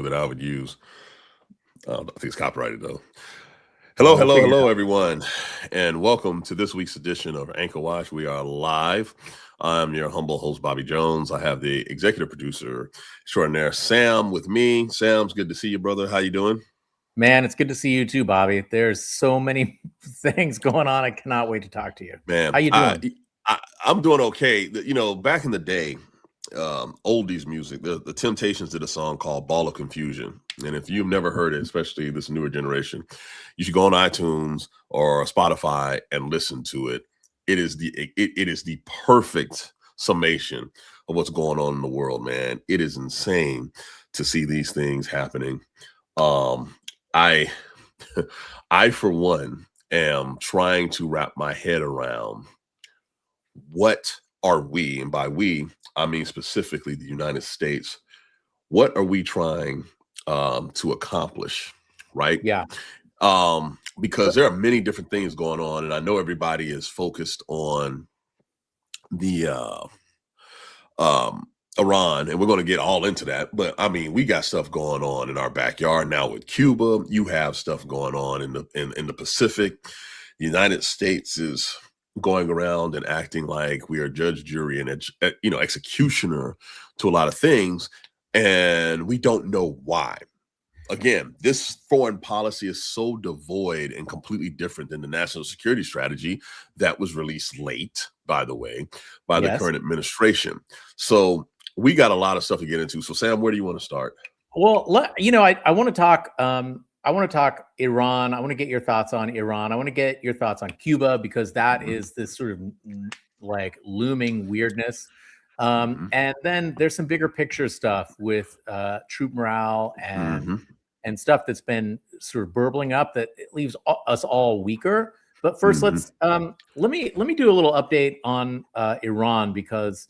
that I would use. I think it's copyrighted though. Well, Hello, we'll hello, figure it hello, out. everyone, and welcome to this week's edition of Anchor Watch. We are live. I'm your humble host, Bobby Jones. I have the executive producer extraordinaire, Sam, with me. Sam's good to see you, brother. How you doing? Man, it's good to see you too, Bobby. There's so many things going on. I cannot wait to talk to you. Man, How you doing? I'm doing okay. Back in the day, oldies music, the Temptations did a song called Ball of Confusion. And if you've never heard it, especially this newer generation, you should go on iTunes or Spotify and listen to it. It is the perfect summation of what's going on in the world, man. It is insane to see these things happening. I I for one am trying to wrap my head around what are we, and by we, I mean specifically the United States, what are we trying to accomplish, right? Yeah. Because there are many different things going on, and I know everybody is focused on the Iran, and we're going to get all into that. But I mean, we got stuff going on in our backyard now with Cuba. You have stuff going on in the Pacific. The United States is going around and acting like we are judge, jury, and executioner to a lot of things, and we don't know why. Again, this foreign policy is so devoid and completely different than the national security strategy that was released late, by the way, by the current administration. So we got a lot of stuff to get into. So Sam, where do you want to start? Well, I want to talk. I want to talk Iran. I want to get your thoughts on Iran. I want to get your thoughts on Cuba, because that is this sort of like looming weirdness. And then there's some bigger picture stuff with troop morale and stuff that's been sort of burbling up that it leaves us all weaker. But first, let's let me do a little update on Iran, because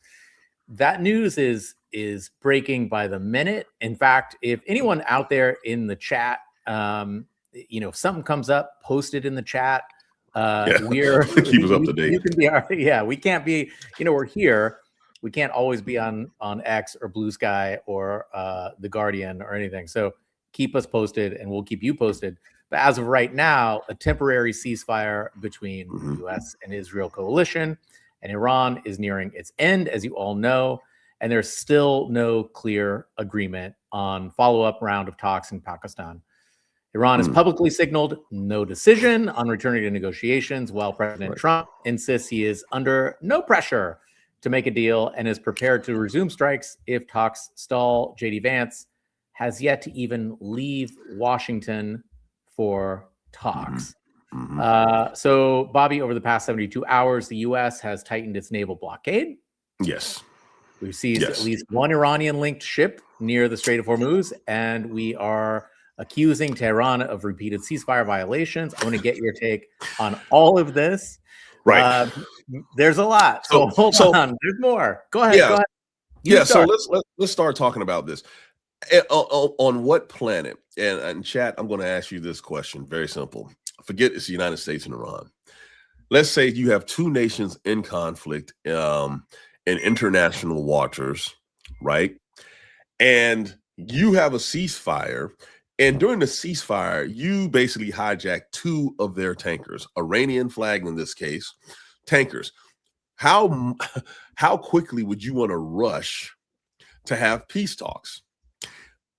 that news is breaking by the minute. In fact, if anyone out there in the chat, if something comes up, post it in the chat. We're keep us up to date. You can be we can't be, we're here. We can't always be on X or Blue Sky or The Guardian or anything. So keep us posted and we'll keep you posted. But as of right now, a temporary ceasefire between the U.S. and Israel coalition and Iran is nearing its end, as you all know. And there's still no clear agreement on follow-up round of talks in Pakistan. Iran has publicly signaled no decision on returning to negotiations, while President Trump insists he is under no pressure to make a deal and is prepared to resume strikes if talks stall. JD Vance has yet to even leave Washington for talks. So, Bobby, over the past 72 hours, the U.S. has tightened its naval blockade. Yes. We've seized at least one Iranian-linked ship near the Strait of Hormuz, and we are accusing Tehran of repeated ceasefire violations. I want to get your take on all of this. Right. There's a lot. So hold on. There's more. Go ahead. Yeah. Go ahead. So let's start talking about this. On what planet? And chat, I'm going to ask you this question. Very simple. Forget it's the United States and Iran. Let's say you have two nations in conflict in international waters, right? And you have a ceasefire. And during the ceasefire, you basically hijack two of their tankers, Iranian flag in this case, tankers. How quickly would you want to rush to have peace talks?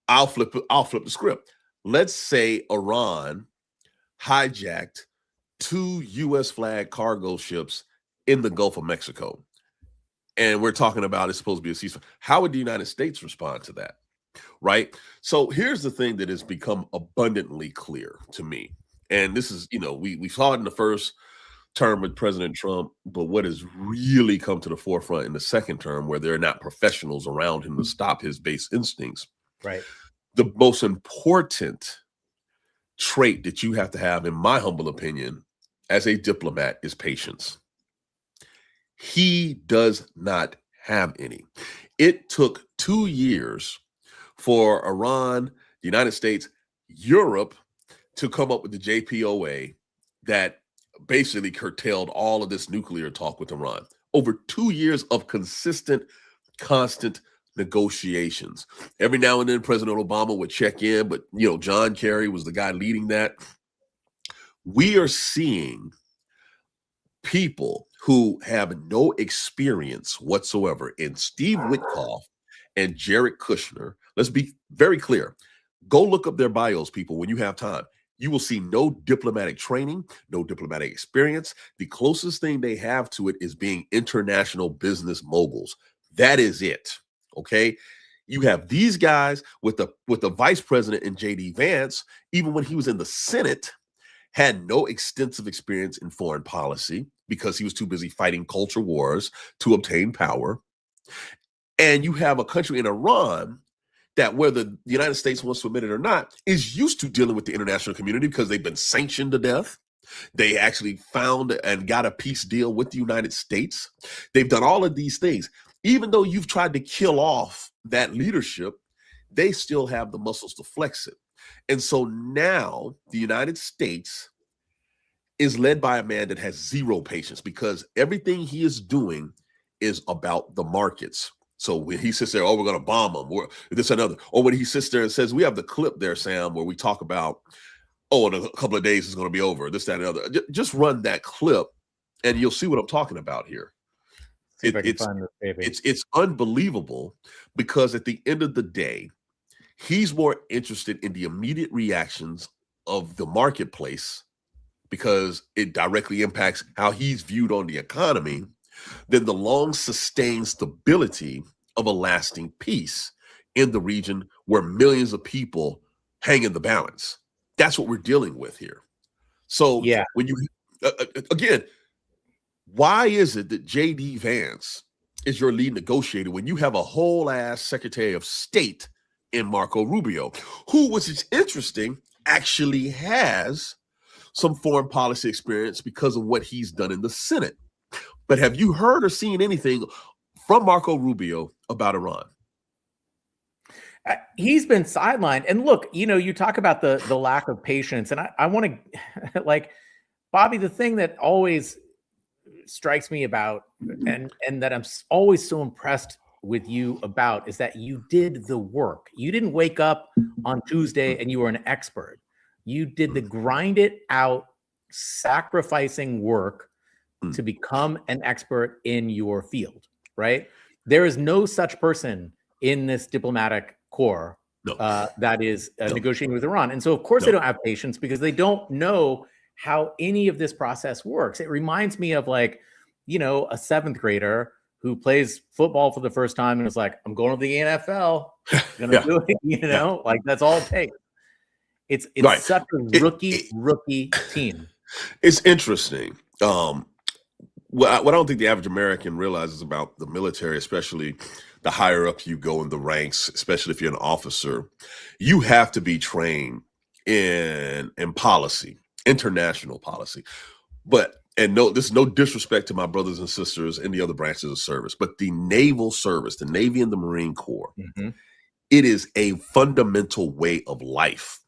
I'll flip the script. Let's say Iran hijacked two U.S. flag cargo ships in the Gulf of Mexico, and we're talking about it's supposed to be a ceasefire. How would the United States respond to that? Right. So here's the thing that has become abundantly clear to me. And this is, we saw it in the first term with President Trump, but what has really come to the forefront in the second term, where there are not professionals around him to stop his base instincts. Right. The most important trait that you have to have, in my humble opinion, as a diplomat is patience. He does not have any. It took 2 years for Iran, the United States, Europe to come up with the JPOA that basically curtailed all of this nuclear talk with Iran. Over 2 years of consistent, constant negotiations. Every now and then President Obama would check in, but John Kerry was the guy leading that. We are seeing people who have no experience whatsoever in Steve Witkoff and Jared Kushner. Let's be very clear. Go look up their bios, people, when you have time. You will see no diplomatic training, no diplomatic experience. The closest thing they have to it is being international business moguls. That is it. Okay. You have these guys with the vice president in J.D. Vance, even when he was in the Senate, had no extensive experience in foreign policy because he was too busy fighting culture wars to obtain power. And you have a country in Iran that, whether the United States wants to admit it or not, is used to dealing with the international community because they've been sanctioned to death. They actually found and got a peace deal with the United States. They've done all of these things. Even though you've tried to kill off that leadership, they still have the muscles to flex it. And so now the United States is led by a man that has zero patience, because everything he is doing is about the markets. So when he sits there, oh, we're going to bomb them, or this and another. Or when he sits there and says, we have the clip there, Sam, where we talk about, oh, in a couple of days it's going to be over, this, that, and other. Just run that clip and you'll see what I'm talking about here. It's unbelievable, because at the end of the day, he's more interested in the immediate reactions of the marketplace, because it directly impacts how he's viewed on the economy, than the long sustained stability of a lasting peace in the region where millions of people hang in the balance. That's what we're dealing with here. So when you, again, why is it that J.D. Vance is your lead negotiator when you have a whole ass Secretary of State in Marco Rubio, who, which is interesting, actually has some foreign policy experience because of what he's done in the Senate? But have you heard or seen anything from Marco Rubio about Iran? He's been sidelined. And look, you talk about the lack of patience. And I want to, like, Bobby, the thing that always strikes me about, and that I'm always so impressed with you about, is that you did the work. You didn't wake up on Tuesday and you were an expert. You did the grind it out, sacrificing work to become an expert in your field, right? There is no such person in this diplomatic corps that is negotiating with Iran. And so, of course, they don't have patience, because they don't know how any of this process works. It reminds me of, like, a seventh grader who plays football for the first time and is like, I'm going to the NFL, gonna do it, like, that's all it takes. It's right. Such a rookie team. It's interesting. What I don't think the average American realizes about the military, especially the higher up you go in the ranks, especially if you're an officer, you have to be trained in policy, international policy. And no, this is no disrespect to my brothers and sisters in the other branches of service, but the naval service, the Navy and the Marine Corps, it is a fundamental way of life,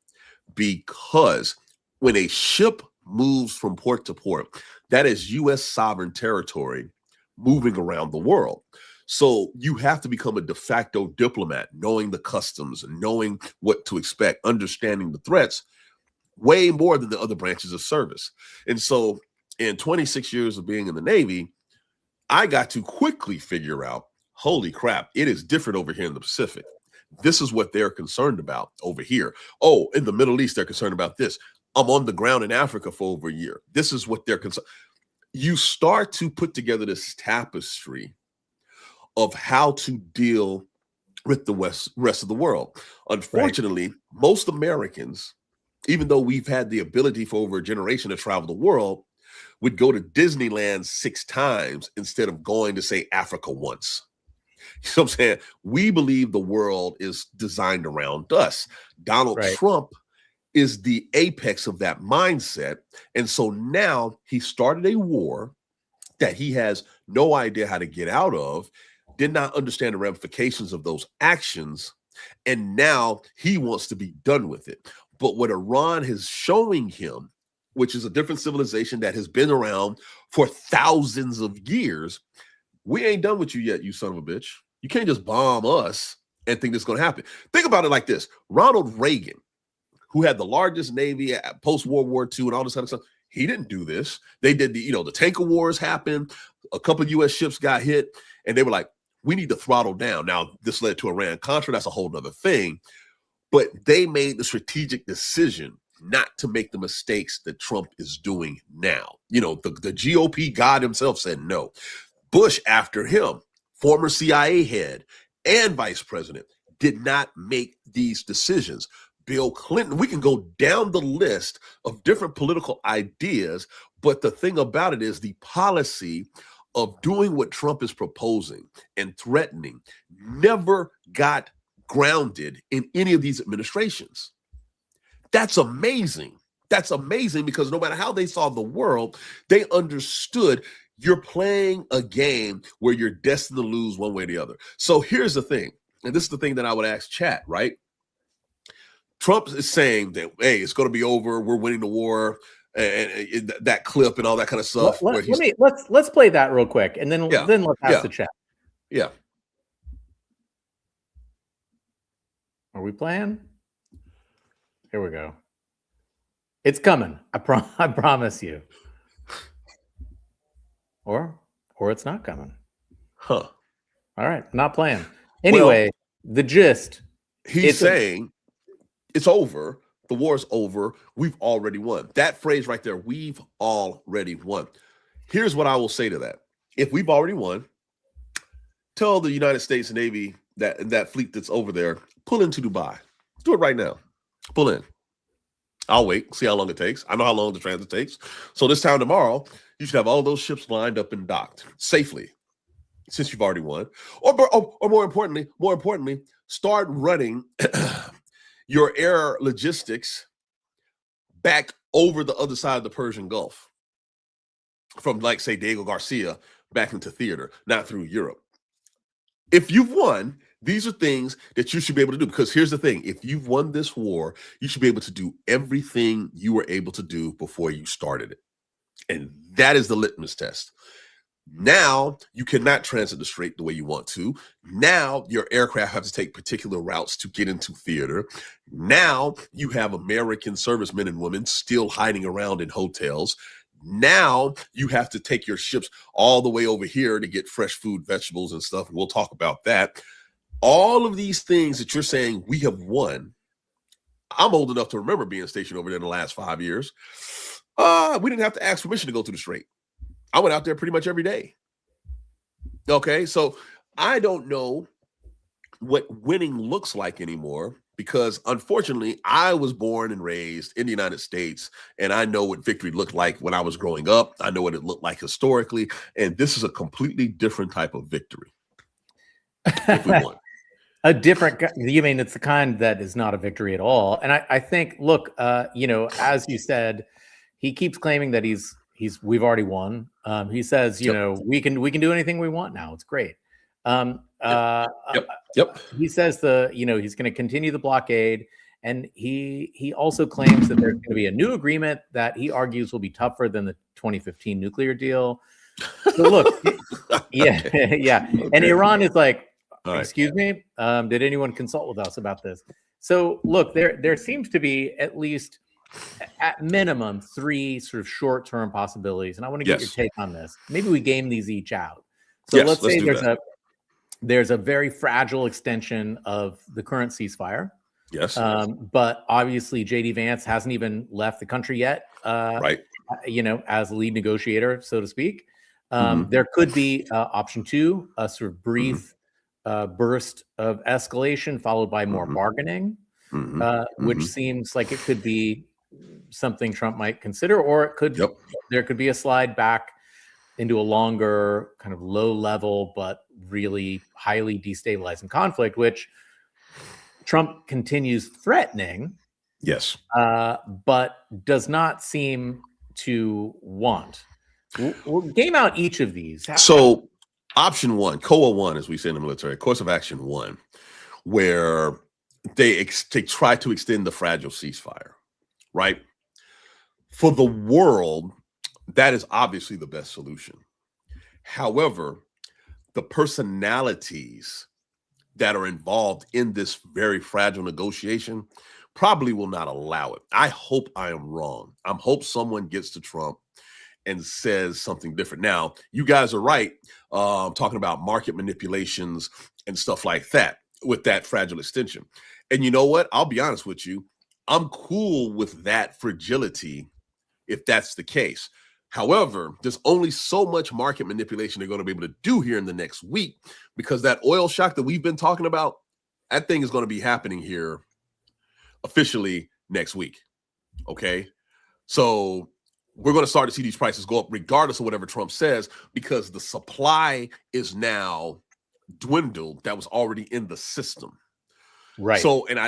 because when a ship moves from port to port, that is U.S. sovereign territory moving around the world. So you have to become a de facto diplomat, knowing the customs, knowing what to expect, understanding the threats, way more than the other branches of service. And so in 26 years of being in the Navy, I got to quickly figure out, holy crap, it is different over here in the Pacific. This is what they're concerned about over here. Oh, in the Middle East, they're concerned about this. I'm on the ground in Africa for over a year. This is what they're concerned. You start to put together this tapestry of how to deal with the rest of the world. Unfortunately, most Americans, even though we've had the ability for over a generation to travel the world, would go to Disneyland 6 times instead of going to, say, Africa once. You know what I'm saying? We believe the world is designed around us. Donald Trump is the apex of that mindset. And so now he started a war that he has no idea how to get out of, did not understand the ramifications of those actions, and now he wants to be done with it. But what Iran is showing him, which is a different civilization that has been around for thousands of years, we ain't done with you yet, you son of a bitch. You can't just bomb us and think this is going to happen. Think about it like this. Ronald Reagan, who had the largest Navy post-World War II and all this other stuff, he didn't do this. They did the tanker wars happened. A couple of U.S. ships got hit, and they were like, we need to throttle down. Now, this led to Iran-Contra. That's a whole nother thing. But they made the strategic decision not to make the mistakes that Trump is doing now. The GOP God himself said no. Bush, after him, former CIA head and vice president, did not make these decisions. Bill Clinton, we can go down the list of different political ideas, but the thing about it is the policy of doing what Trump is proposing and threatening never got grounded in any of these administrations. That's amazing. That's amazing because no matter how they saw the world, they understood you're playing a game where you're destined to lose one way or the other. So here's the thing, and this is the thing that I would ask chat, right? Trump is saying that, hey, it's going to be over. We're winning the war, and that clip and all that kind of stuff. Let's play that real quick, and then let's ask the chat. Yeah. Are we playing? Here we go. It's coming. I promise you. Or it's not coming. Huh. All right, not playing. Anyway, the gist. He's saying it's over. The war's over. We've already won. That phrase right there, we've already won. Here's what I will say to that. If we've already won, tell the United States Navy that fleet that's over there, pull into Dubai. Do it right now. Pull in. I'll wait, see how long it takes. I know how long the transit takes. So this time tomorrow, you should have all those ships lined up and docked safely, since you've already won. Or more importantly, start running your air logistics back over the other side of the Persian Gulf, from, like, say, Diego Garcia back into theater, not through Europe. If you've won, these are things that you should be able to do, because here's the thing. If you've won this war, you should be able to do everything you were able to do before you started it. And that is the litmus test. Now you cannot transit the strait the way you want to. Now your aircraft have to take particular routes to get into theater. Now you have American servicemen and women still hiding around in hotels. Now you have to take your ships all the way over here to get fresh food, vegetables, and stuff. And we'll talk about that. All of these things that you're saying we have won. I'm old enough to remember being stationed over there in the last 5 years. We didn't have to ask permission to go through the strait. I went out there pretty much every day. Okay, so I don't know what winning looks like anymore, because unfortunately I was born and raised in the United States, and I know what victory looked like when I was growing up. I know what it looked like historically, and this is a completely different type of victory. If we won. You mean it's the kind that is not a victory at all? And I think, look, as you said, he keeps claiming that we've already won. He says, we can do anything we want now. It's great. Yep. He says he's going to continue the blockade, and he also claims that there's going to be a new agreement that he argues will be tougher than the 2015 nuclear deal. So look, yeah. Okay. And Iran is like, excuse me, did anyone consult with us about this? So look, there seems to be at least, at minimum, 3 sort of short-term possibilities, and I want to get your take on this. Maybe we game these each out. So let's say there's a very fragile extension of the current ceasefire. Yes. But obviously JD Vance hasn't even left the country yet. Right. As lead negotiator, so to speak. There could be option 2, a sort of brief burst of escalation followed by more bargaining, which seems like it could be something Trump might consider, or it could there could be a slide back into a longer kind of low level but really highly destabilizing conflict, which Trump continues threatening, but does not seem to want. We'll game out each of these. So option 1, COA 1, as we say in the military, course of action 1, where they try to extend the fragile ceasefire, right? For the world, that is obviously the best solution. However, the personalities that are involved in this very fragile negotiation probably will not allow it. I hope I am wrong. I hope someone gets to Trump and says something different. Now, you guys are right, talking about market manipulations and stuff like that with that fragile extension. And you know what? I'll be honest with you. I'm cool with that fragility if that's the case. However, there's only so much market manipulation they're going to be able to do here in the next week, because that oil shock that we've been talking about, that thing is going to be happening here officially next week. Okay. So we're going to start to see these prices go up regardless of whatever Trump says, because the supply is now dwindled that was already in the system. Right. So, and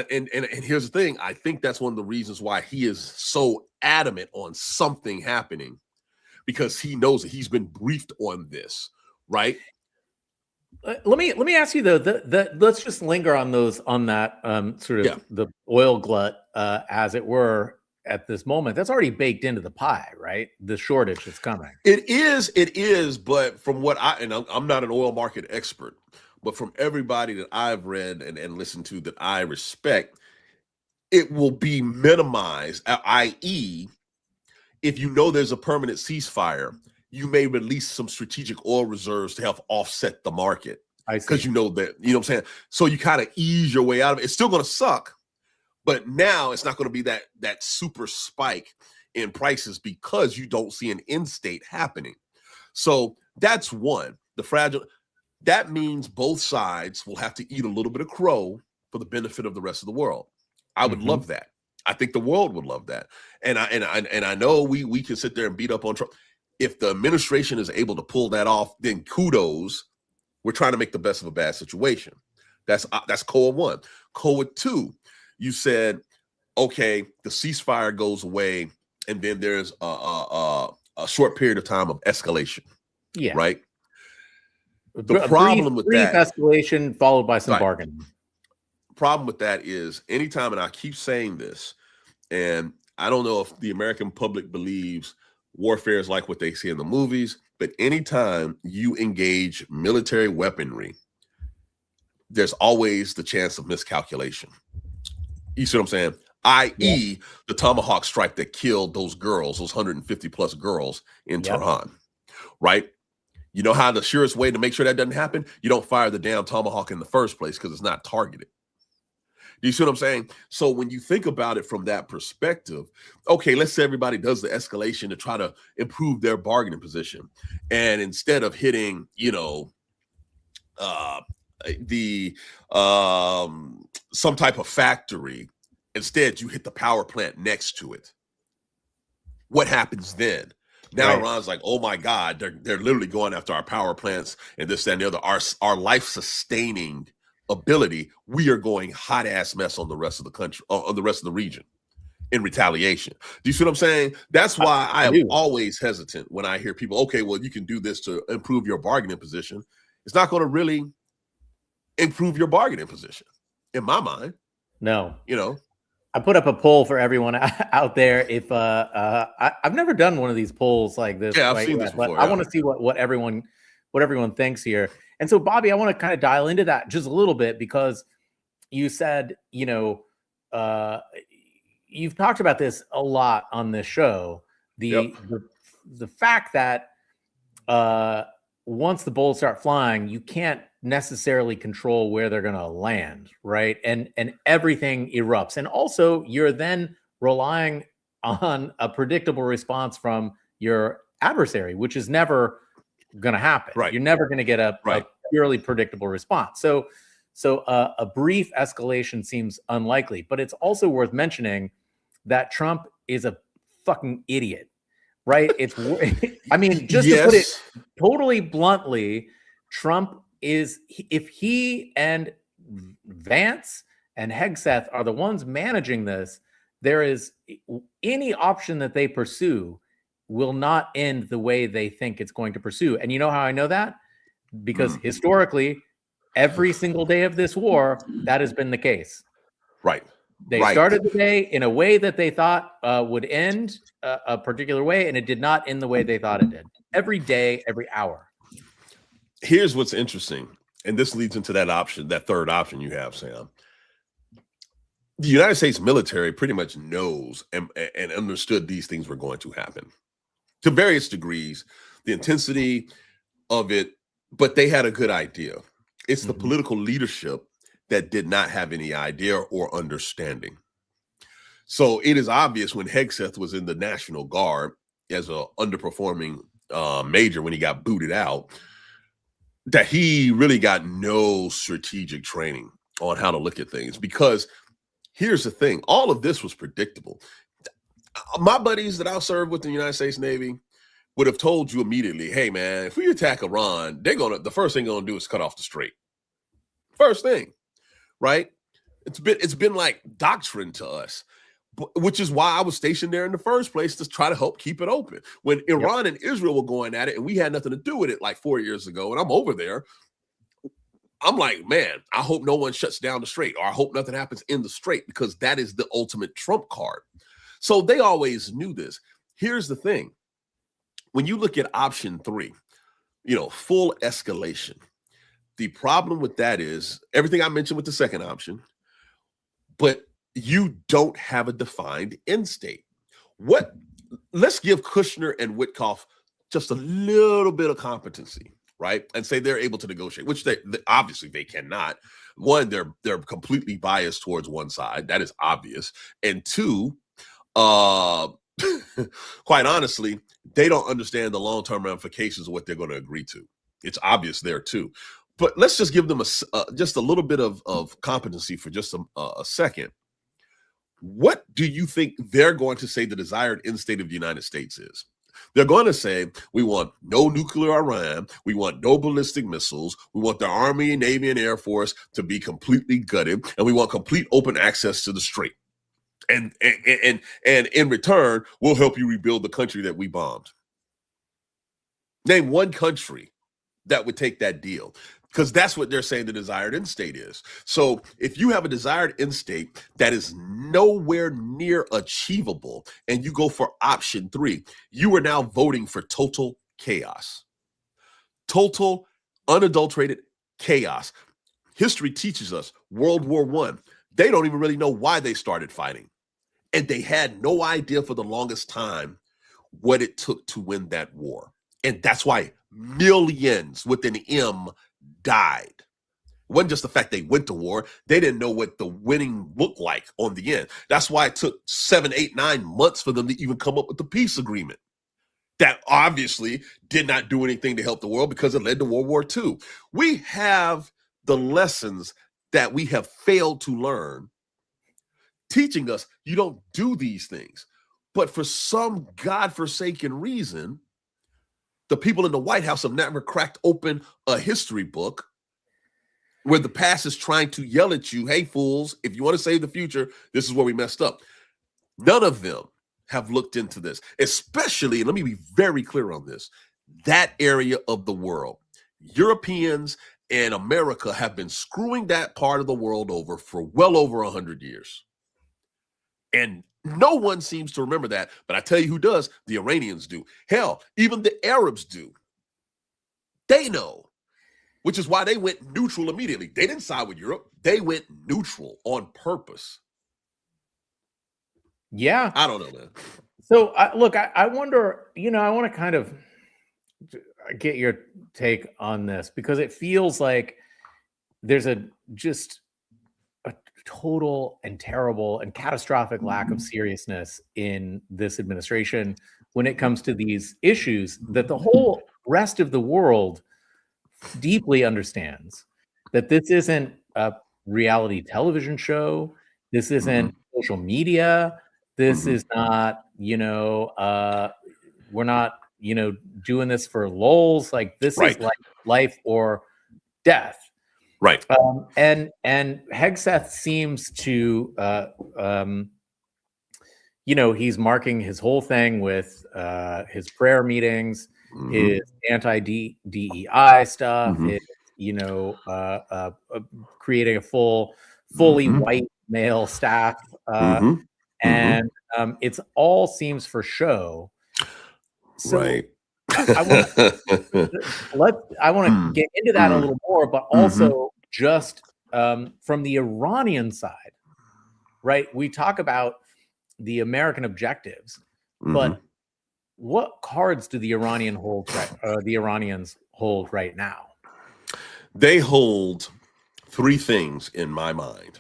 here's the thing. I think that's one of the reasons why he is so adamant on something happening, because he knows that he's been briefed on this, right? Let me ask you though. Let's just linger on that sort of the oil glut, as it were, at this moment. That's already baked into the pie, right? The shortage is coming. It is. But from what I'm not an oil market expert, but from everybody that I've read and listened to that I respect, it will be minimized, i.e., if you know there's a permanent ceasefire, you may release some strategic oil reserves to help offset the market. Because you know that, you know what I'm saying? So you kind of ease your way out of it. It's still going to suck, but now it's not going to be that super spike in prices because you don't see an end state happening. So that's one. The fragile, that means both sides will have to eat a little bit of crow for the benefit of the rest of the world. I would love that. I think the world would love that. And I know we can sit there and beat up on Trump. If the administration is able to pull that off, then kudos. We're trying to make the best of a bad situation. That's COA 1. COA 2, you said, okay, the ceasefire goes away, and then there's a short period of time of escalation. Yeah. Right? The problem with brief that escalation followed by some bargaining. Problem with that is anytime, and I keep saying this, and I don't know if the American public believes warfare is like what they see in the movies, but anytime you engage military weaponry, there's always the chance of miscalculation. You see what I'm saying? I.e., the Tomahawk strike that killed those girls, those 150 plus girls in Tehran, right? You know how the surest way to make sure that doesn't happen? You don't fire the damn Tomahawk in the first place because it's not targeted. Do you see what I'm saying? So when you think about it from that perspective, okay, let's say everybody does the escalation to try to improve their bargaining position. And instead of hitting, some type of factory, instead you hit the power plant next to it. What happens then? Now Iran's like, oh my God, they're literally going after our power plants and this, that, and the other. Our life-sustaining ability, we are going hot ass mess on the rest of the country, on the rest of the region in retaliation. Do you see what I'm saying? That's why I am always hesitant when I hear people, okay, well, you can do this to improve your bargaining position. It's not going to really improve your bargaining position in my mind. No. I put up a poll for everyone out there. If I've never done one of these polls like this. Yeah, I've seen this before. I want to see what everyone thinks here. And so, Bobby, I want to kind of dial into that just a little bit, because you said, you've talked about this a lot on this show. The fact that once the bullets start flying, you can't necessarily control where they're going to land, right? And everything erupts. And also, you're then relying on a predictable response from your adversary, which is never going to happen. Right. You're never going to get a purely predictable response. So a brief escalation seems unlikely, but it's also worth mentioning that Trump is a fucking idiot, right? I mean, just to put it totally bluntly, Trump is, if he and Vance and Hegseth are the ones managing this, there is any option that they pursue will not end the way they think it's going to pursue. And you know how I know that? Because historically, every single day of this war, that has been the case. Right. They started the day in a way that they thought would end a particular way, and it did not end the way they thought it did. Every day, every hour. Here's what's interesting. and this leads into that option, that third option you have, Sam. The United States military pretty much knows and understood these things were going to happen to various degrees, the intensity of it, but they had a good idea. It's the political leadership that did not have any idea or understanding. So it is obvious when Hegseth was in the National Guard as a underperforming major when he got booted out, that he really got no strategic training on how to look at things. Because here's the thing, all of this was predictable. My buddies that I served with in the United States Navy would have told you immediately, hey man, if we attack Iran, the first thing they're gonna do is cut off the strait. First thing, right? It's been like doctrine to us, which is why I was stationed there in the first place, to try to help keep it open. When Iran and Israel were going at it and we had nothing to do with it like 4 years ago, and I'm over there, I'm like, man, I hope no one shuts down the strait, or I hope nothing happens in the strait, because that is the ultimate trump card. So they always knew this. Here's the thing. When you look at option 3, full escalation, the problem with that is everything I mentioned with the second option, but you don't have a defined end state. Let's give Kushner and Witkoff just a little bit of competency, right? And say they're able to negotiate, which they obviously they cannot. One, they're completely biased towards one side. That is obvious. And two, quite honestly, they don't understand the long-term ramifications of what they're going to agree to. It's obvious there too. But let's just give them just a little bit of competency for just a second. What do you think they're going to say the desired end state of the United States is? They're going to say, we want no nuclear Iran. We want no ballistic missiles. We want the Army, Navy, and Air Force to be completely gutted. And we want complete open access to the strait. And in return, we'll help you rebuild the country that we bombed. Name one country that would take that deal, because that's what they're saying the desired end state is. So if you have a desired end state that is nowhere near achievable and you go for option 3, you are now voting for total chaos. Total, unadulterated chaos. History teaches us World War I, they don't even really know why they started fighting. And they had no idea for the longest time what it took to win that war. And that's why millions with an M died. It wasn't just the fact they went to war. They didn't know what the winning looked like on the end. That's why it took 7, 8, 9 months for them to even come up with the peace agreement. That obviously did not do anything to help the world, because it led to World War II. We have the lessons that we have failed to learn, teaching us you don't do these things. But for some godforsaken reason, the people in the White House have never cracked open a history book where the past is trying to yell at you, hey, fools, if you want to save the future, this is where we messed up. None of them have looked into this, especially, and let me be very clear on this, that area of the world. Europeans and America have been screwing that part of the world over for well over 100 years. And no one seems to remember that. But I tell you who does. The Iranians do. Hell, even the Arabs do. They know, which is why they went neutral immediately. They didn't side with Europe. They went neutral on purpose. Yeah. I don't know, man. So, look, I wonder, I want to kind of get your take on this, because it feels like there's just a total and terrible and catastrophic lack of seriousness in this administration when it comes to these issues that the whole rest of the world deeply understands. That this isn't a reality television show. This isn't social media. This is not, we're not, doing this for lulz. Like, this is like life or death. Right. And Hegseth seems to, he's marking his whole thing with his prayer meetings, his anti-DEI stuff, his, creating a fully white male staff. And it's all seems for show. So I want to get into that a little more, but also just from the Iranian side, right? We talk about the American objectives, but what cards do the Iranians hold right now? They hold three things in my mind,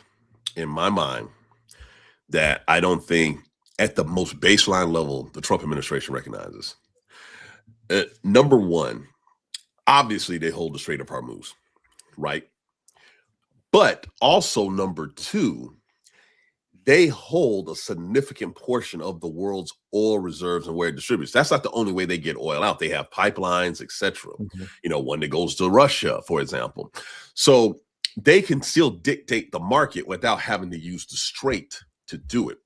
that I don't think at the most baseline level the Trump administration recognizes. Number one, obviously they hold the Strait of Hormuz, right? But also number two, they hold a significant portion of the world's oil reserves and where it distributes. That's not the only way they get oil out. They have pipelines, etc. One that goes to Russia, for example. So they can still dictate the market without having to use the strait to do it,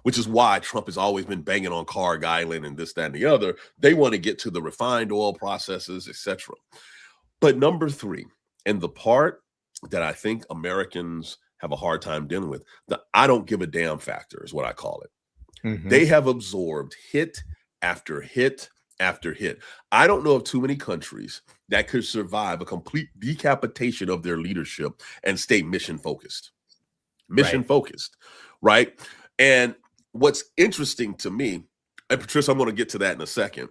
which is why Trump has always been banging on Carg Island and this, that, and the other. They want to get to the refined oil processes, etc. But number three, and the part that I think Americans have a hard time dealing with, the I don't give a damn factor is what I call it. They have absorbed hit after hit after hit. I don't know of too many countries that could survive a complete decapitation of their leadership and stay mission focused. Right? And what's interesting to me, and Patricia, I'm going to get to that in a second.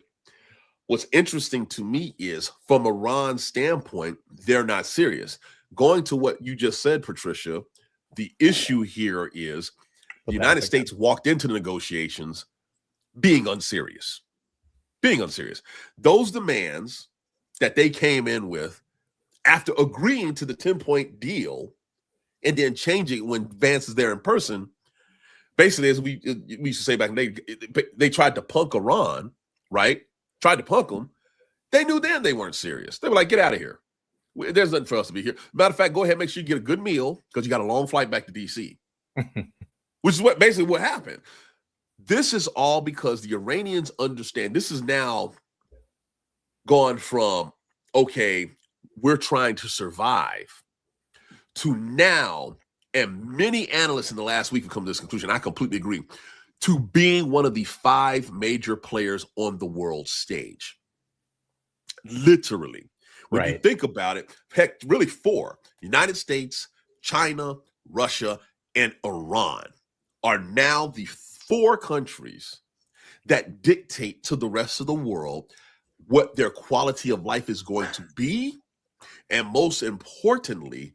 What's interesting to me is from Iran's standpoint, they're not serious. Going to what you just said, Patricia, the issue here is the United States walked into the negotiations being unserious. Those demands that they came in with after agreeing to the 10-point deal and then changing when Vance is there in person, basically, as we used to say back in the day, they tried to punk Iran, right? Tried to punk them. They knew then they weren't serious. They were like, get out of here. There's nothing for us to be here. Matter of fact, go ahead and make sure you get a good meal because you got a long flight back to D.C., which is basically what happened. This is all because the Iranians understand this is now gone from, okay, we're trying to survive, to now, and many analysts in the last week have come to this conclusion, I completely agree, to being one of the 5 major players on the world stage. Literally. When you think about it, heck, really 4. United States, China, Russia, and Iran are now the 4 countries that dictate to the rest of the world what their quality of life is going to be. And most importantly,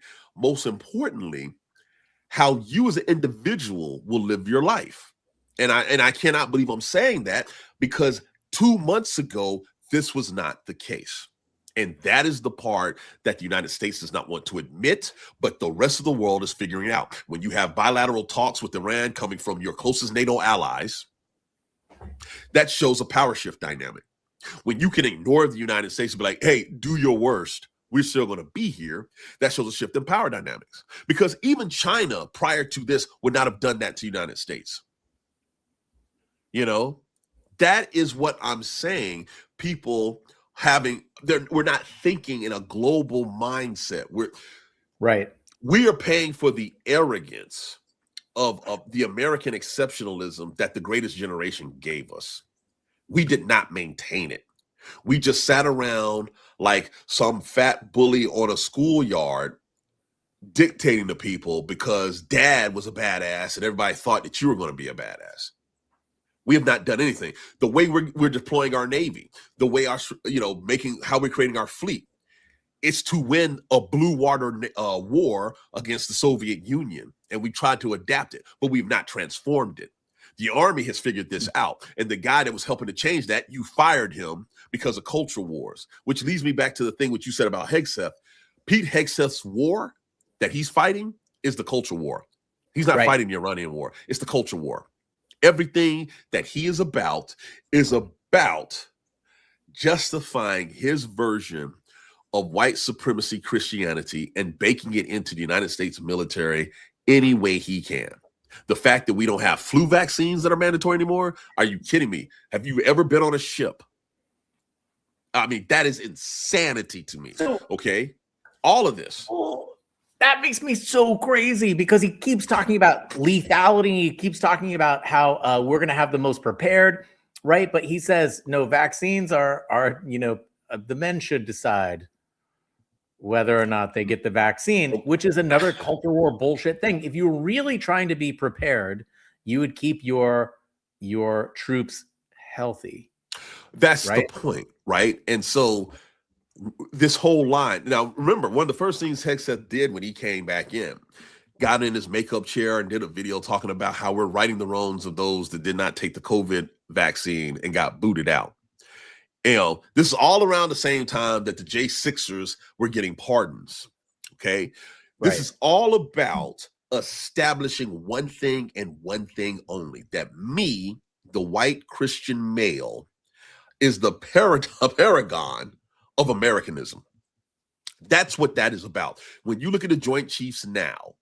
how you as an individual will live your life. And I cannot believe I'm saying that, because 2 months ago, this was not the case. And that is the part that the United States does not want to admit, but the rest of the world is figuring out. When you have bilateral talks with Iran coming from your closest NATO allies, that shows a power shift dynamic. When you can ignore the United States and be like, hey, do your worst, we're still going to be here, that shows a shift in power dynamics. Because even China, prior to this, would not have done that to the United States. That is what I'm saying. People we're not thinking in a global mindset. We are paying for the arrogance of the American exceptionalism that the greatest generation gave us. We did not maintain it. We just sat around like some fat bully on a schoolyard dictating to people because dad was a badass and everybody thought that you were going to be a badass. We have not done anything. The way we're deploying our Navy, the way how we're creating our fleet, it's to win a blue water war against the Soviet Union. And we tried to adapt it, but we've not transformed it. The Army has figured this out. And the guy that was helping to change that, you fired him because of culture wars, which leads me back to the thing which you said about Hegseth. Pete Hegseth's war that he's fighting is the culture war. He's not fighting the Iranian war. It's the culture war. Everything that he is about justifying his version of white supremacy Christianity and baking it into the United States military any way he can. The fact that we don't have flu vaccines that are mandatory anymore, are you kidding me? Have you ever been on a ship? I mean, that is insanity to me. Okay? All of this. That makes me so crazy, because he keeps talking about lethality. He keeps talking about how we're going to have the most prepared. Right, but he says no, vaccines are the men should decide whether or not they get the vaccine, which is another culture war bullshit thing. If you were really trying to be prepared, you would keep your troops healthy. That's right? the point, right? And so this whole line. Now, remember, one of the first things Hegseth did when he came back in, got in his makeup chair and did a video talking about how we're righting the wrongs of those that did not take the COVID vaccine and got booted out. This is all around the same time that the J6ers were getting pardons. Okay. This is all about establishing one thing and one thing only, that me, the white Christian male, is the paragon of Americanism. That's what that is about. When you look at the Joint Chiefs now,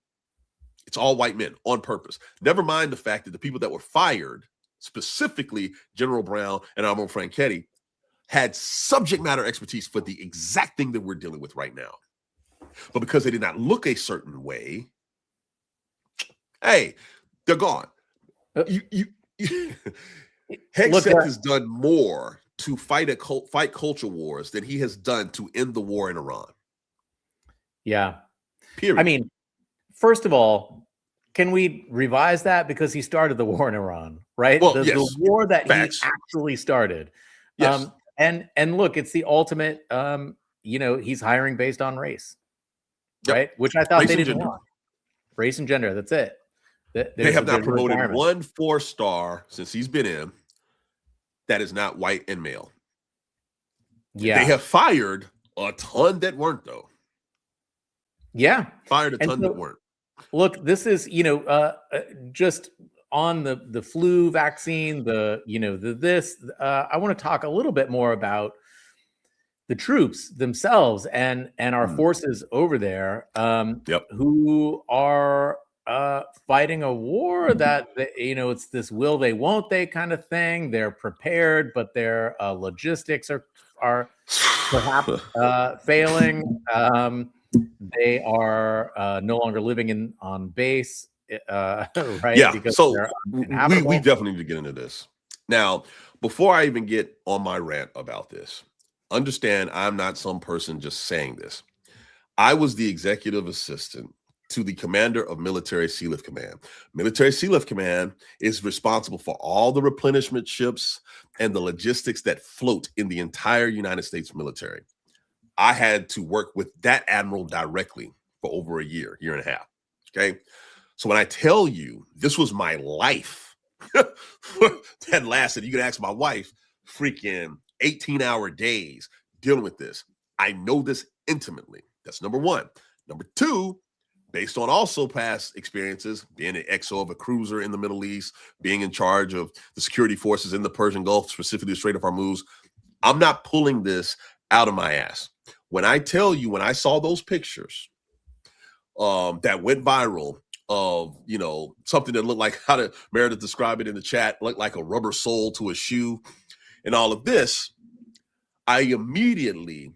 it's all white men on purpose. Never mind the fact that the people that were fired, specifically General Brown and Admiral Franchetti, had subject matter expertise for the exact thing that we're dealing with right now. But because they did not look a certain way, hey, they're gone. Hegseth has done more to fight culture wars than he has done to end the war in Iran. Yeah. Period. I mean, first of all, can we revise that? Because he started the war in Iran, right? Well, the war that Facts. he actually started. Yes. And look, it's the ultimate, he's hiring based on race, right? Which I thought race they didn't want. Race and gender, that's it. They have not promoted one 4-star since he's been in that is not white and male. Yeah. They have fired a ton that weren't, though. Yeah. Fired a ton that weren't. Look, this is, just on the flu vaccine, I want to talk a little bit more about the troops themselves and our forces over there, who are fighting a war that, it's this will they, won't they kind of thing. They're prepared, but their logistics are perhaps failing. They are no longer living on base. Right? Yeah. Because so we definitely need to get into this. Now, before I even get on my rant about this, understand I'm not some person just saying this. I was the executive assistant to the commander of Military Sealift Command. Military Sealift Command is responsible for all the replenishment ships and the logistics that float in the entire United States military. I had to work with that admiral directly for over a year and a half. Okay. So when I tell you this was my life, that lasted, you can ask my wife, freaking 18-hour days dealing with this. I know this intimately. That's number one. Number two, based on also past experiences, being an XO of a cruiser in the Middle East, being in charge of the security forces in the Persian Gulf, specifically the Strait of Hormuz, I'm not pulling this out of my ass. When I tell you, when I saw those pictures that went viral of, something that looked like, how did Meredith describe it in the chat, looked like a rubber sole to a shoe and all of this, I immediately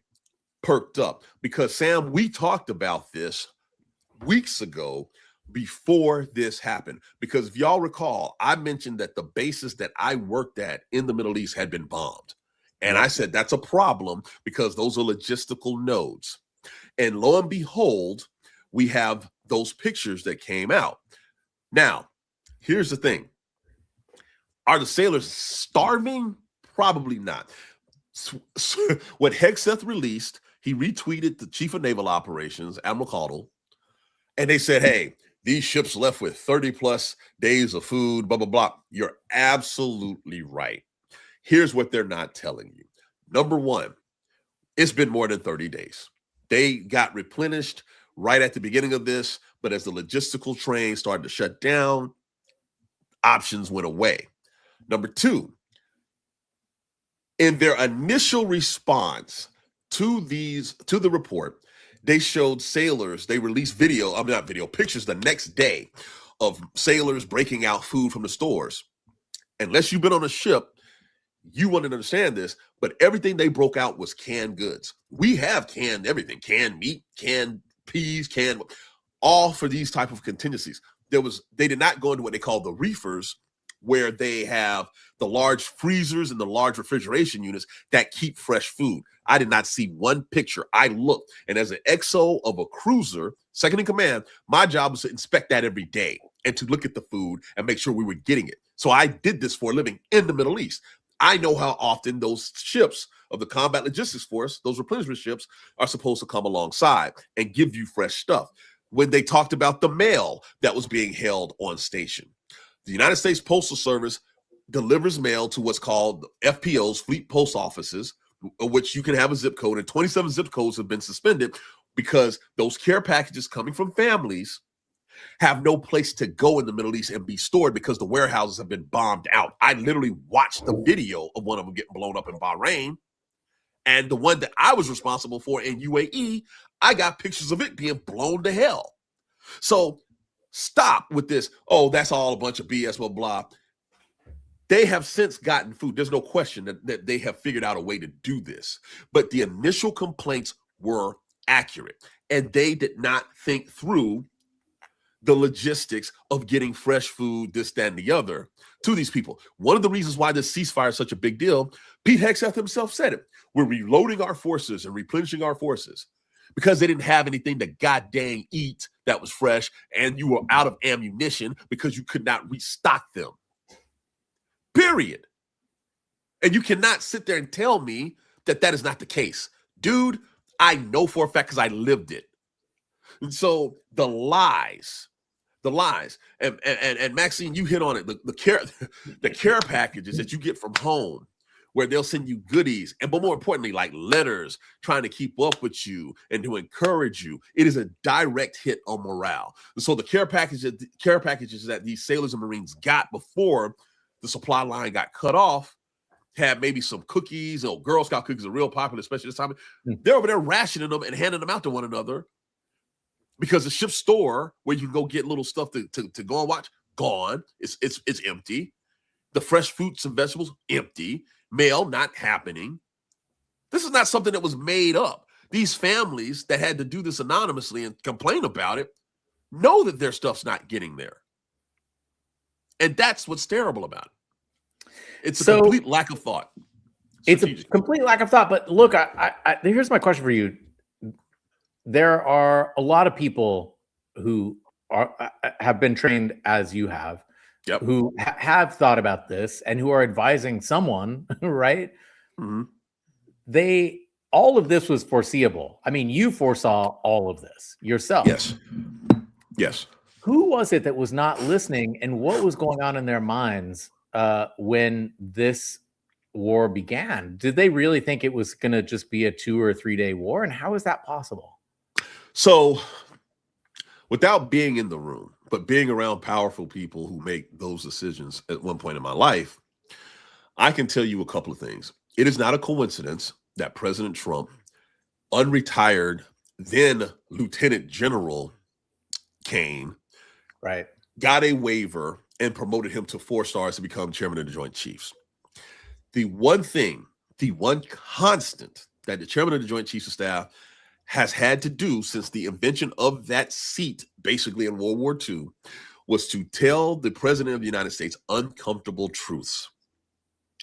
perked up because, Sam, we talked about this weeks ago before this happened. Because if y'all recall, I mentioned that the bases that I worked at in the Middle East had been bombed. And I said, that's a problem because those are logistical nodes. And lo and behold, we have those pictures that came out. Now, here's the thing. Are the sailors starving? Probably not. What Hegseth released, he retweeted the chief of naval operations, Admiral Caudle, and they said, hey, these ships left with 30 plus days of food, blah, blah, blah. You're absolutely right. Here's what they're not telling you. Number one, it's been more than 30 days. They got replenished right at the beginning of this, but as the logistical train started to shut down, options went away. Number two, in their initial response to the report, they showed sailors, they released pictures the next day of sailors breaking out food from the stores. Unless you've been on a ship, you wouldn't understand this, but everything they broke out was canned goods. We have canned everything, canned meat, canned peas, all for these type of contingencies. They did not go into what they call the reefers, where they have the large freezers and the large refrigeration units that keep fresh food. I did not see one picture. I looked, and as an XO of a cruiser, second in command, my job was to inspect that every day and to look at the food and make sure we were getting it. So I did this for a living in the Middle East. I know how often those ships of the Combat Logistics Force, those replenishment ships, are supposed to come alongside and give you fresh stuff. When they talked about the mail that was being held on station, the United States Postal Service delivers mail to what's called FPOs, fleet post offices, which you can have a zip code, and 27 zip codes have been suspended because those care packages coming from families have no place to go in the Middle East and be stored because the warehouses have been bombed out. I literally watched the video of one of them getting blown up in Bahrain, and the one that I was responsible for in UAE, I got pictures of it being blown to hell. So stop with this, oh, that's all a bunch of BS, blah, blah. They have since gotten food. There's no question that they have figured out a way to do this. But the initial complaints were accurate, and they did not think through the logistics of getting fresh food, this, that, and the other to these people. One of the reasons why this ceasefire is such a big deal, Pete Hegseth himself said it. We're reloading our forces and replenishing our forces because they didn't have anything to goddamn eat that was fresh, and you were out of ammunition because you could not restock them. Period. And you cannot sit there and tell me that that is not the case. Dude, I know for a fact because I lived it. And so the lies, and Maxine, you hit on it. The care packages that you get from home, where they'll send you goodies, but more importantly, like letters trying to keep up with you and to encourage you. It is a direct hit on morale. And so the care packages that these sailors and Marines got before the supply line got cut off had maybe some cookies. Girl Scout cookies are real popular, especially this time. They're over there rationing them and handing them out to one another, because the ship store where you can go get little stuff to go and watch, gone. It's empty. The fresh fruits and vegetables, empty. Mail, not happening. This is not something that was made up. These families that had to do this anonymously and complain about it know that their stuff's not getting there. And that's what's terrible about it. It's a complete lack of thought. It's a complete lack of thought. But look, here's my question for you. There are a lot of people who have been trained as you have, yep, who have thought about this and who are advising someone, right? Mm-hmm. All of this was foreseeable. I mean, you foresaw all of this yourself. Yes. Yes. Who was it that was not listening, and what was going on in their minds when this war began? Did they really think it was going to just be a 2 or 3 day war? And how is that possible? So, without being in the room, but being around powerful people who make those decisions at one point in my life, I can tell you a couple of things. It is not a coincidence that President Trump, unretired then Lieutenant General Kane, right, got a waiver and promoted him to 4 stars to become chairman of the Joint Chiefs. The one constant that the chairman of the Joint Chiefs of Staff has had to do since the invention of that seat, basically in World War II, was to tell the president of the United States uncomfortable truths.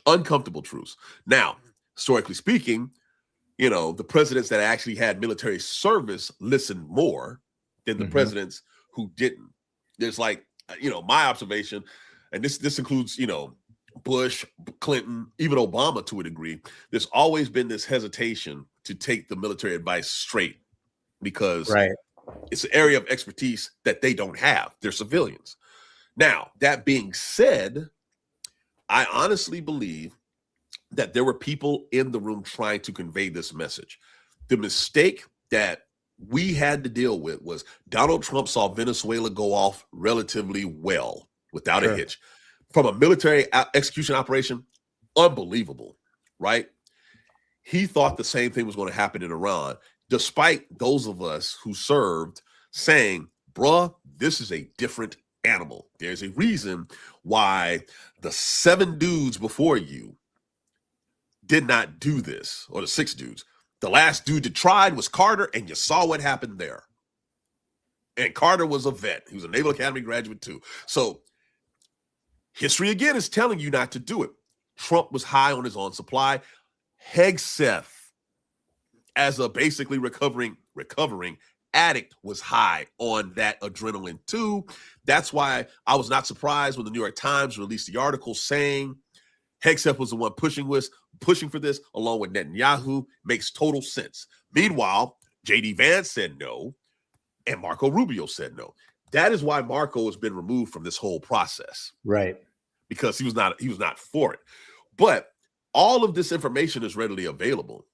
Uncomfortable truths. Now, historically speaking, the presidents that actually had military service listened more than the presidents who didn't. There's my observation, and this includes, Bush, Clinton, even Obama to a degree. There's always been this hesitation to take the military advice straight because it's an area of expertise that they don't have. They're civilians. Now, that being said, I honestly believe that there were people in the room trying to convey this message. The mistake that we had to deal with was Donald Trump saw Venezuela go off relatively well without a hitch. From a military execution operation, unbelievable, right? He thought the same thing was going to happen in Iran, despite those of us who served saying, bruh, this is a different animal. There's a reason why the 7 dudes before you did not do this, or the 6 dudes. The last dude that tried was Carter, and you saw what happened there. And Carter was a vet. He was a Naval Academy graduate too. So History again is telling you not to do it. Trump was high on his own supply. Hegseth, as a basically recovering addict, was high on that adrenaline too. That's why I was not surprised when the New York Times released the article saying Hegseth was the one pushing for this, along with Netanyahu. Makes total sense. Meanwhile, J.D. Vance said no, and Marco Rubio said no. That is why Marco has been removed from this whole process, right? Because he was not for it. But all of this information is readily available,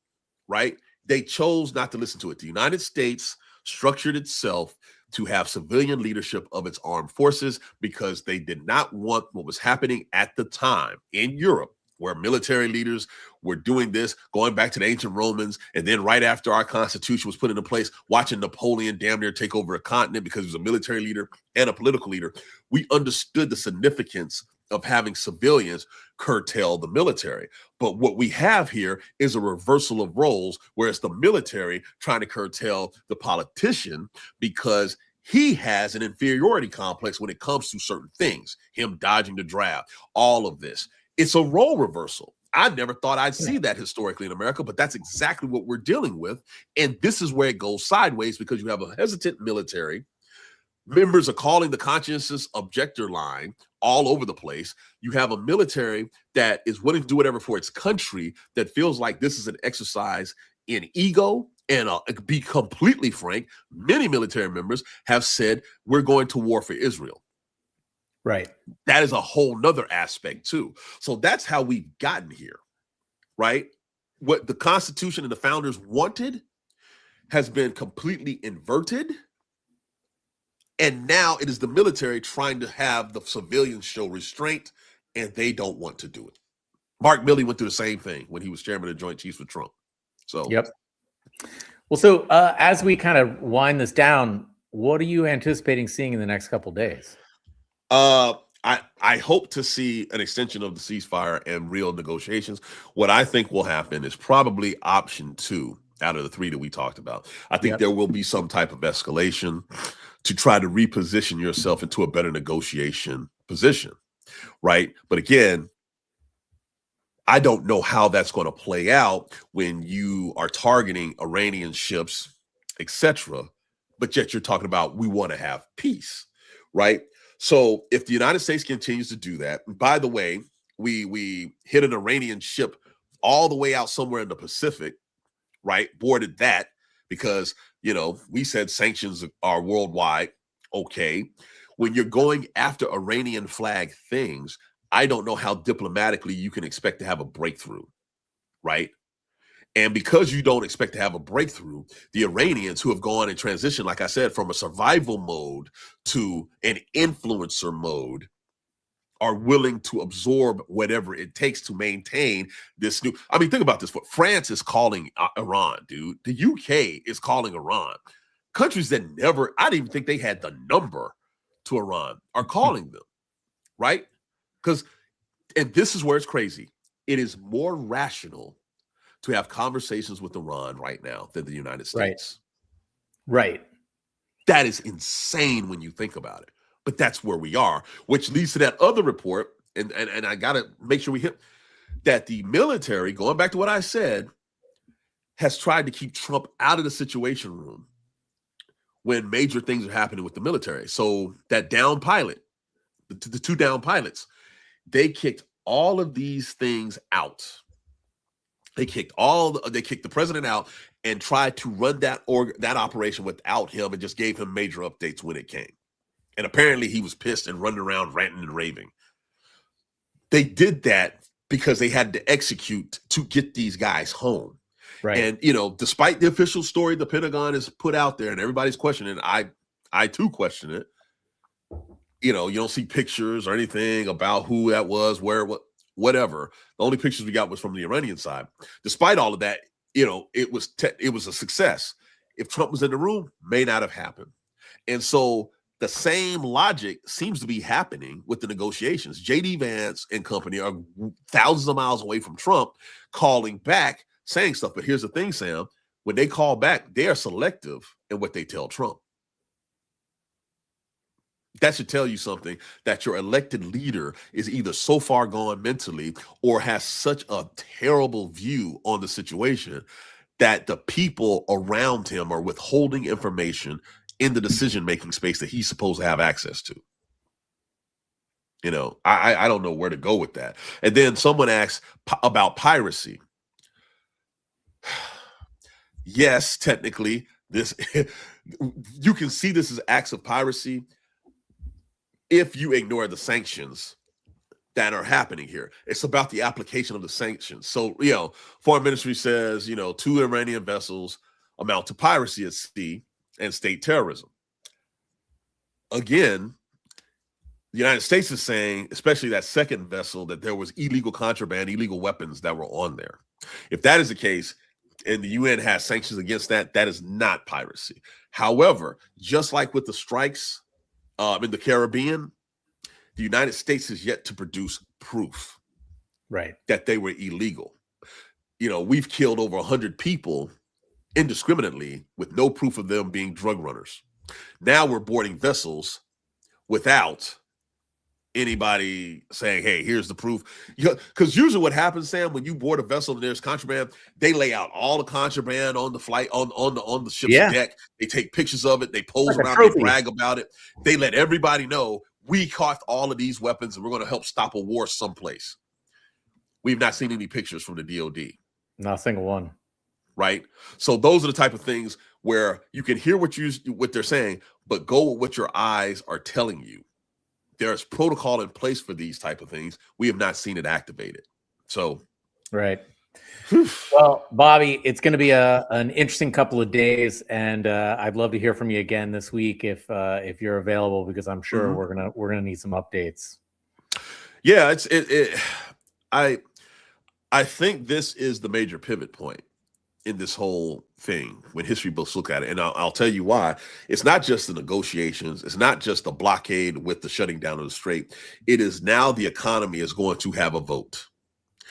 right? They chose not to listen to it. The United States structured itself to have civilian leadership of its armed forces because they did not want what was happening at the time in Europe, where military leaders were doing this, going back to the ancient Romans, and then right after our Constitution was put into place, watching Napoleon damn near take over a continent because he was a military leader and a political leader. We understood the significance of having civilians curtail the military. But what we have here is a reversal of roles, where it's the military trying to curtail the politician because he has an inferiority complex when it comes to certain things, him dodging the draft, all of this. It's a role reversal. I never thought I'd see that historically in America, but that's exactly what we're dealing with. And this is where it goes sideways, because you have a hesitant military. Members are calling the conscientious objector line all over the place. You have a military that is willing to do whatever for its country, that feels like this is an exercise in ego. And be completely frank, many military members have said, we're going to war for Israel. Right. That is a whole nother aspect too. So that's how we've gotten here, right? What the Constitution and the founders wanted has been completely inverted. And now it is the military trying to have the civilians show restraint, and they don't want to do it. Mark Milley went through the same thing when he was chairman of Joint Chiefs with Trump. So, yep. Well, so as we kind of wind this down, what are you anticipating seeing in the next couple of days? I hope to see an extension of the ceasefire and real negotiations. What I think will happen is probably option 2 out of the 3 that we talked about. I think there will be some type of escalation to try to reposition yourself into a better negotiation position, right? But again, I don't know how that's going to play out when you are targeting Iranian ships, etc., but yet you're talking about we want to have peace, right? So if the United States continues to do that, by the way, we hit an Iranian ship all the way out somewhere in the Pacific, right? Boarded that because, we said sanctions are worldwide. Okay. When you're going after Iranian flag things, I don't know how diplomatically you can expect to have a breakthrough, right? And because you don't expect to have a breakthrough, the Iranians, who have gone and transitioned, like I said, from a survival mode to an influencer mode, are willing to absorb whatever it takes to maintain this new. I mean, think about this. What France is calling Iran, dude. The UK is calling Iran. Countries that never, I didn't even think they had the number to Iran, are calling them, right? Because, and this is where it's crazy, it is more rational to have conversations with Iran right now than the United States. Right. That is insane when you think about it. But that's where we are, which leads to that other report. And I got to make sure we hit that the military, going back to what I said, has tried to keep Trump out of the Situation Room when major things are happening with the military. So that down pilot, the 2 down pilots, they kicked all of these things out. They kicked the president out and tried to run that operation without him, and just gave him major updates when it came. And apparently he was pissed and running around ranting and raving. They did that because they had to execute to get these guys home. Right. And, despite the official story the Pentagon has put out there and everybody's questioning, I too question it. You don't see pictures or anything about who that was, where, whatever. The only pictures we got was from the Iranian side. Despite all of that, it was a success. If Trump was in the room, may not have happened. And so the same logic seems to be happening with the negotiations. J.D. Vance and company are thousands of miles away from Trump, calling back, saying stuff. But here's the thing, Sam, when they call back, they are selective in what they tell Trump. That should tell you something, that your elected leader is either so far gone mentally or has such a terrible view on the situation that the people around him are withholding information in the decision-making space that he's supposed to have access to. You know, I don't know where to go with that. And then someone asks about piracy. Yes, technically, this you can see this as acts of piracy if you ignore the sanctions that are happening here. It's about the application of the sanctions. So, you know, Foreign Ministry says, you know, 2 Iranian vessels amount to piracy at sea and state terrorism. Again, the United States is saying, especially that second vessel, that there was illegal contraband, illegal weapons that were on there. If that is the case, and the UN has sanctions against that, that is not piracy. However, just like with the strikes in the Caribbean, the United States has yet to produce proof that they were illegal. You know, we've killed over 100 people indiscriminately with no proof of them being drug runners. Now we're boarding vessels without anybody saying, hey, here's the proof. Because usually what happens, Sam, when you board a vessel and there's contraband, they lay out all the contraband on the flight, on the ship's deck. They take pictures of it. They pose around, they brag about it. They let everybody know, we caught all of these weapons and we're going to help stop a war someplace. We've not seen any pictures from the DOD. Not a single one. Right? So those are the type of things where you can hear what they're saying, but go with what your eyes are telling you. There's protocol in place for these type of things. We have not seen it activated. So, right. Well, Bobby, it's going to be an interesting couple of days, and I'd love to hear from you again this week if you're available, because I'm sure we're gonna need some updates. Yeah, I think this is the major pivot point in this whole thing when history books look at it. And I'll tell you why. It's not just the negotiations. It's not just the blockade with the shutting down of the strait. It is now the economy is going to have a vote.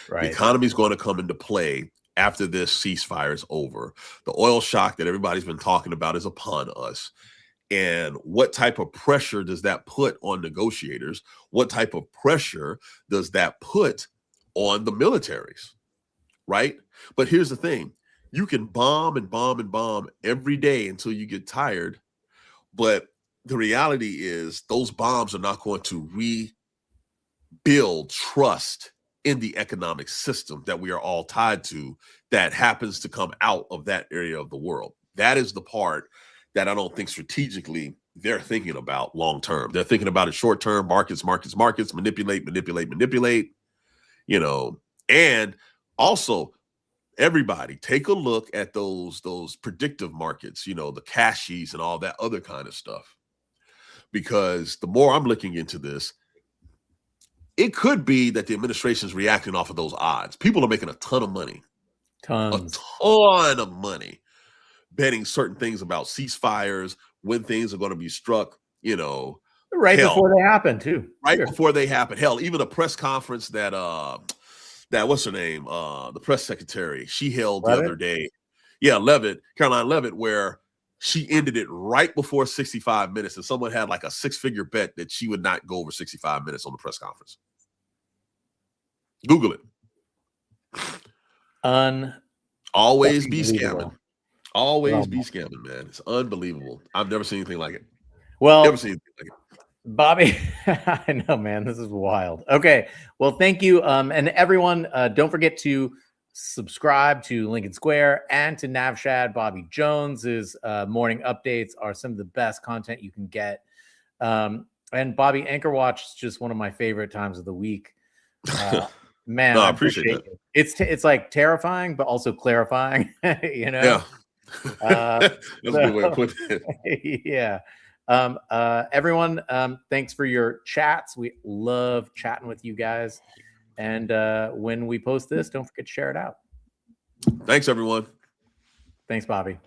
Right. The economy is going to come into play after this ceasefire is over. The oil shock that everybody's been talking about is upon us. And what type of pressure does that put on negotiators? What type of pressure does that put on the militaries? Right? But here's the thing. You can bomb and bomb and bomb every day until you get tired. But the reality is those bombs are not going to rebuild trust in the economic system that we are all tied to that happens to come out of that area of the world. That is the part that I don't think strategically they're thinking about long term. They're thinking about it short term, markets, manipulate, you know, and also everybody take a look at those predictive markets, you know, the cashies and all that other kind of stuff. Because the more I'm looking into this, it could be that the administration is reacting off of those odds. People are making a ton of money. Tons. A ton of money betting certain things about ceasefires, when things are going to be struck, you know. Before they happen, too. Before they happen. Hell, even a press conference that what's her name? The press secretary, she held the other day. Yeah, Caroline Levitt, where she ended it right before 65 minutes. And someone had like a 6-figure bet that she would not go over 65 minutes on the press conference. Google it. Always be scamming. Always be scamming, man. It's unbelievable. I've never seen anything like it. Well, never seen anything like it. Bobby, I know, man, this is wild. Okay, well, thank you. And everyone, don't forget to subscribe to Lincoln Square and to Navshad. Bobby Jones's morning updates are some of the best content you can get. And Bobby, Anchor Watch is just one of my favorite times of the week. Man, no, I appreciate it. It's like terrifying, but also clarifying, you know? Yeah. That's a good way to put it. Yeah. Everyone, thanks for your chats. We love chatting with you guys. And when we post this, don't forget to share it out. Thanks, everyone. Thanks, Bobby.